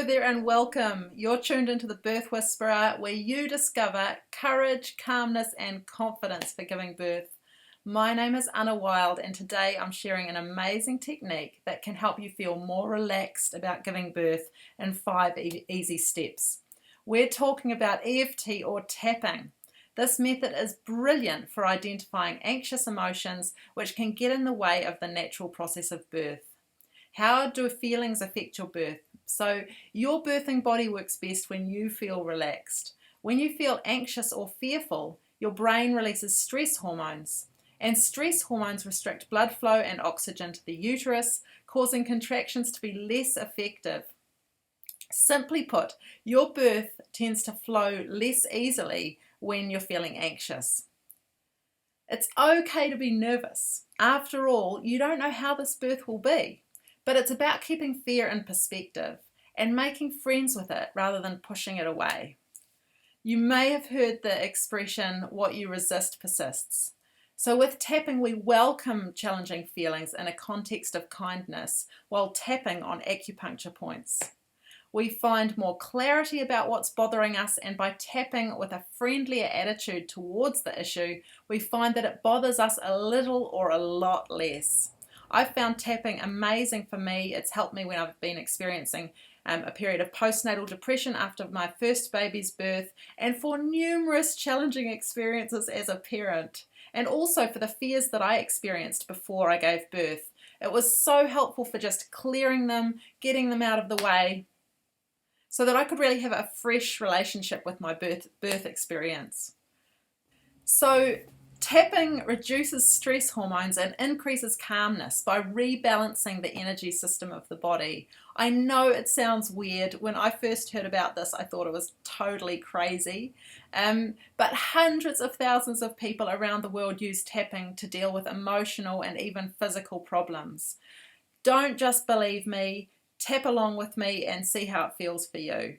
there and welcome. You're tuned into the Birth Whisperer, where you discover courage, calmness and confidence for giving birth. My name is Anna Wild, and today I'm sharing an amazing technique that can help you feel more relaxed about giving birth in 5 easy steps. We're talking about EFT or tapping. This method is brilliant for identifying anxious emotions which can get in the way of the natural process of birth. How do feelings affect your birth? So your birthing body works best when you feel relaxed. When you feel anxious or fearful, your brain releases stress hormones. And stress hormones restrict blood flow and oxygen to the uterus, causing contractions to be less effective. Simply put, your birth tends to flow less easily when you're feeling anxious. It's okay to be nervous. After all, you don't know how this birth will be. But it's about keeping fear in perspective and making friends with it rather than pushing it away. You may have heard the expression, what you resist persists. So with tapping, we welcome challenging feelings in a context of kindness while tapping on acupuncture points. We find more clarity about what's bothering us, and by tapping with a friendlier attitude towards the issue, we find that it bothers us a little or a lot less. I've found tapping amazing for me. It's helped me when I've been experiencing a period of postnatal depression after my first baby's birth, and for numerous challenging experiences as a parent, and also for the fears that I experienced before I gave birth. It was so helpful for just clearing them, getting them out of the way, so that I could really have a fresh relationship with my birth experience. So tapping reduces stress hormones and increases calmness by rebalancing the energy system of the body. I know it sounds weird. When I first heard about this, I thought it was totally crazy. But hundreds of thousands of people around the world use tapping to deal with emotional and even physical problems. Don't just believe me. Tap along with me and see how it feels for you.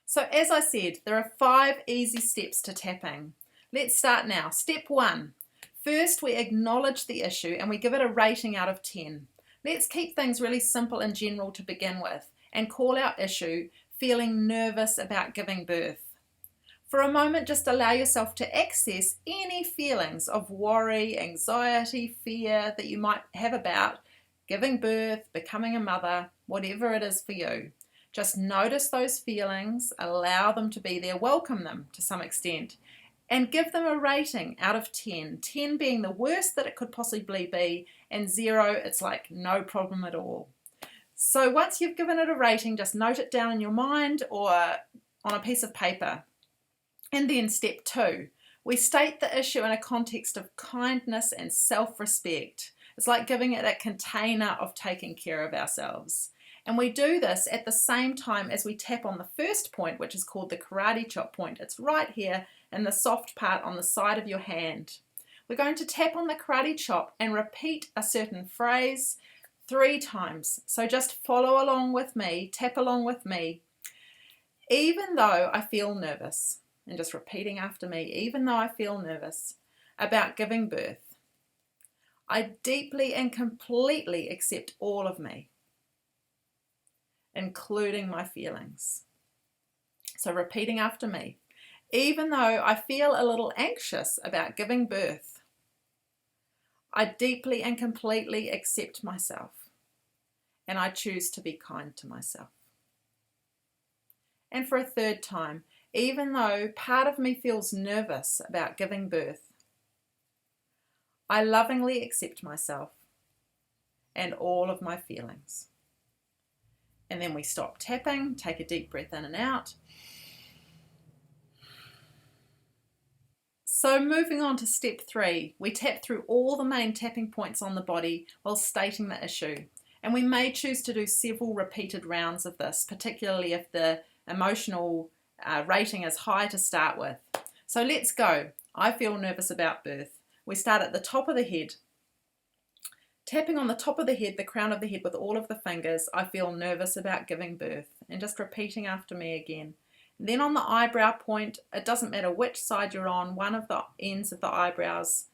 So as I said, there are 5 easy steps to tapping. Let's start now. Step 1. First, we acknowledge the issue and we give it a rating out of 10. Let's keep things really simple and general to begin with and call our issue feeling nervous about giving birth. For a moment, just allow yourself to access any feelings of worry, anxiety, fear that you might have about giving birth, becoming a mother, whatever it is for you. Just notice those feelings, allow them to be there, welcome them to some extent, and give them a rating out of 10. 10 being the worst that it could possibly be, and 0, it's like no problem at all. So once you've given it a rating, just note it down in your mind or on a piece of paper. And then step 2, we state the issue in a context of kindness and self-respect. It's like giving it a container of taking care of ourselves. And we do this at the same time as we tap on the first point, which is called the karate chop point. It's right here in the soft part on the side of your hand. We're going to tap on the karate chop and repeat a certain phrase 3 times. So just follow along with me, tap along with me. Even though I feel nervous, and just repeating after me, even though I feel nervous about giving birth, I deeply and completely accept all of me, including my feelings. So repeating after me. Even though I feel a little anxious about giving birth, I deeply and completely accept myself, and I choose to be kind to myself. And for a 3rd time, even though part of me feels nervous about giving birth, I lovingly accept myself and all of my feelings. And then we stop tapping, take a deep breath in and out. So moving on to step 3, we tap through all the main tapping points on the body while stating the issue. And we may choose to do several repeated rounds of this, particularly if the emotional rating is high to start with. So let's go. I feel nervous about birth. We start at the top of the head. Tapping on the top of the head, the crown of the head with all of the fingers, I feel nervous about giving birth. And just repeating after me again. Then on the eyebrow point, it doesn't matter which side you're on, one of the ends of the eyebrows,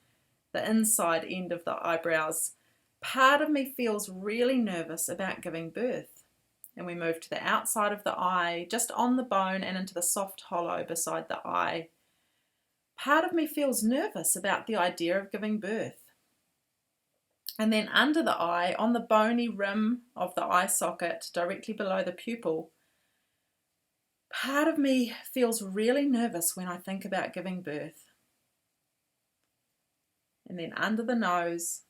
the inside end of the eyebrows, part of me feels really nervous about giving birth. and we move to the outside of the eye, just on the bone and into the soft hollow beside the eye. Part of me feels nervous about the idea of giving birth. And then under the eye, on the bony rim of the eye socket, directly below the pupil, part of me feels really nervous when I think about giving birth. And then under the nose,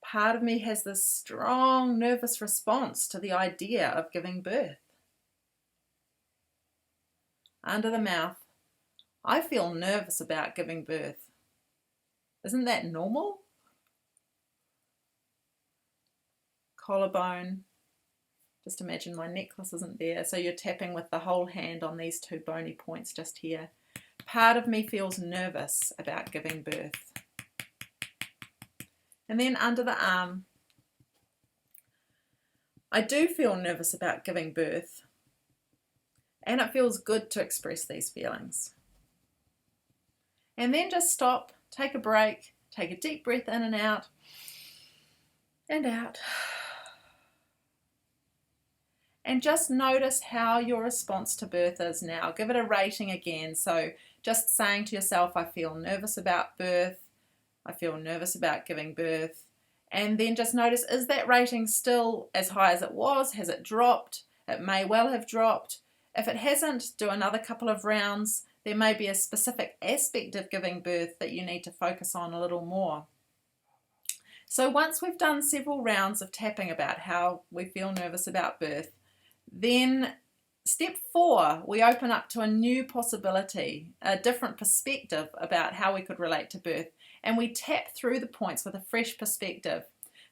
part of me has this strong nervous response to the idea of giving birth. Under the mouth, I feel nervous about giving birth. Isn't that normal? Collarbone. Just imagine my necklace isn't there. So you're tapping with the whole hand on these two bony points just here. Part of me feels nervous about giving birth. And then under the arm, I do feel nervous about giving birth. And it feels good to express these feelings. And then just stop, take a break, take a deep breath in and out. And out. And just notice how your response to birth is now. Give it a rating again. So just saying to yourself, I feel nervous about birth. I feel nervous about giving birth. And then just notice, is that rating still as high as it was? Has it dropped? It may well have dropped. If it hasn't, do another couple of rounds. There may be a specific aspect of giving birth that you need to focus on a little more. So once we've done several rounds of tapping about how we feel nervous about birth, then step 4, we open up to a new possibility, a different perspective about how we could relate to birth, and we tap through the points with a fresh perspective.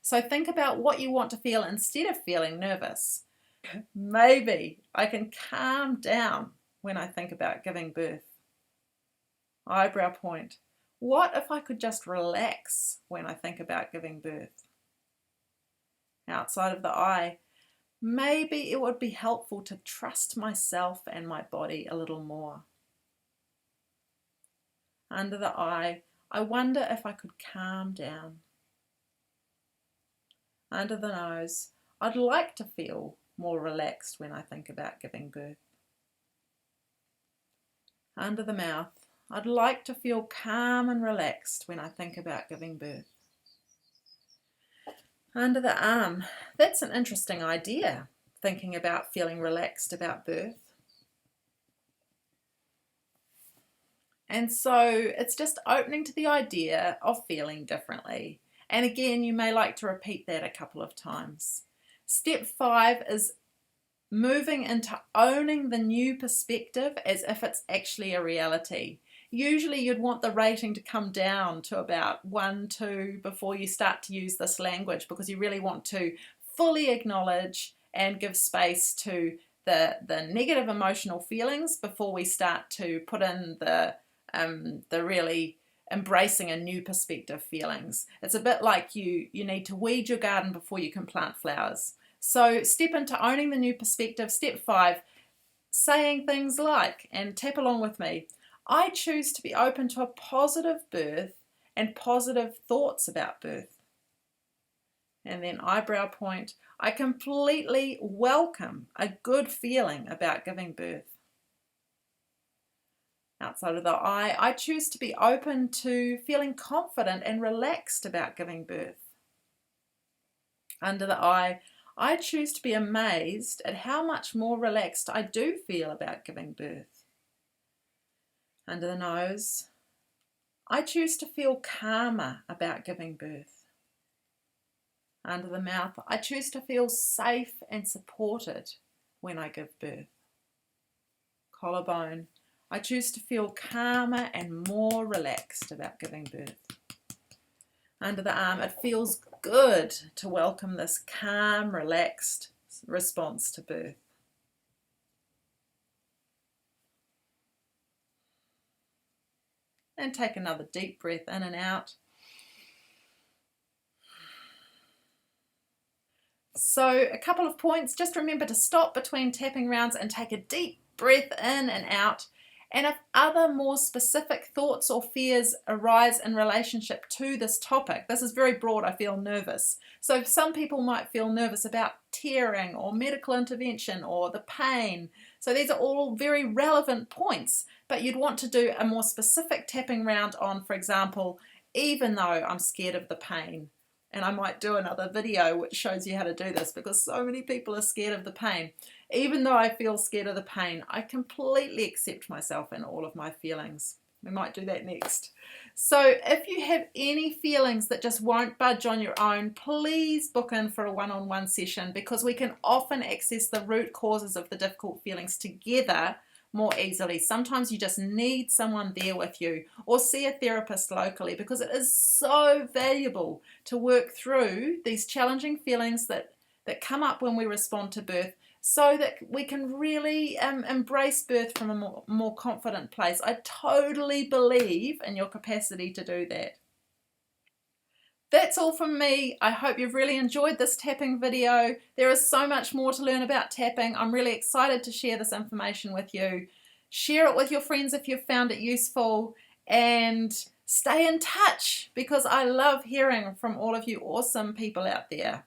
So think about what you want to feel instead of feeling nervous. Maybe I can calm down when I think about giving birth. Eyebrow point. What if I could just relax when I think about giving birth? Outside of the eye. Maybe it would be helpful to trust myself and my body a little more. Under the eye, I wonder if I could calm down. Under the nose, I'd like to feel more relaxed when I think about giving birth. Under the mouth, I'd like to feel calm and relaxed when I think about giving birth. Under the arm, that's an interesting idea, thinking about feeling relaxed about birth. And so it's just opening to the idea of feeling differently. And again, you may like to repeat that a couple of times. Step 5 is moving into owning the new perspective as if it's actually a reality. Usually you'd want the rating to come down to about 1, 2 before you start to use this language, because you really want to fully acknowledge and give space to the negative emotional feelings before we start to put in the really embracing a new perspective feelings. It's a bit like you need to weed your garden before you can plant flowers. So step into owning the new perspective. Step 5, saying things like, and tap along with me, I choose to be open to a positive birth and positive thoughts about birth. And then eyebrow point, I completely welcome a good feeling about giving birth. Outside of the eye, I choose to be open to feeling confident and relaxed about giving birth. Under the eye, I choose to be amazed at how much more relaxed I do feel about giving birth. Under the nose, I choose to feel calmer about giving birth. Under the mouth, I choose to feel safe and supported when I give birth. Collarbone, I choose to feel calmer and more relaxed about giving birth. Under the arm, it feels good to welcome this calm, relaxed response to birth. And take another deep breath in and out. So a couple of points, just remember to stop between tapping rounds and take a deep breath in and out. And if other more specific thoughts or fears arise in relationship to this topic, this is very broad, I feel nervous. So some people might feel nervous about tearing or medical intervention or the pain. So these are all very relevant points, but you'd want to do a more specific tapping round on, for example, even though I'm scared of the pain. And I might do another video which shows you how to do this because so many people are scared of the pain. Even though I feel scared of the pain, I completely accept myself and all of my feelings. We might do that next. So if you have any feelings that just won't budge on your own, please book in for a one-on-one session because we can often access the root causes of the difficult feelings together more easily. Sometimes you just need someone there with you, or see a therapist locally, because it is so valuable to work through these challenging feelings that come up when we respond to birth, so that we can really embrace birth from a more confident place. I totally believe in your capacity to do that. That's all from me. I hope you've really enjoyed this tapping video. There is so much more to learn about tapping. I'm really excited to share this information with you. Share it with your friends if you've found it useful, and stay in touch because I love hearing from all of you awesome people out there.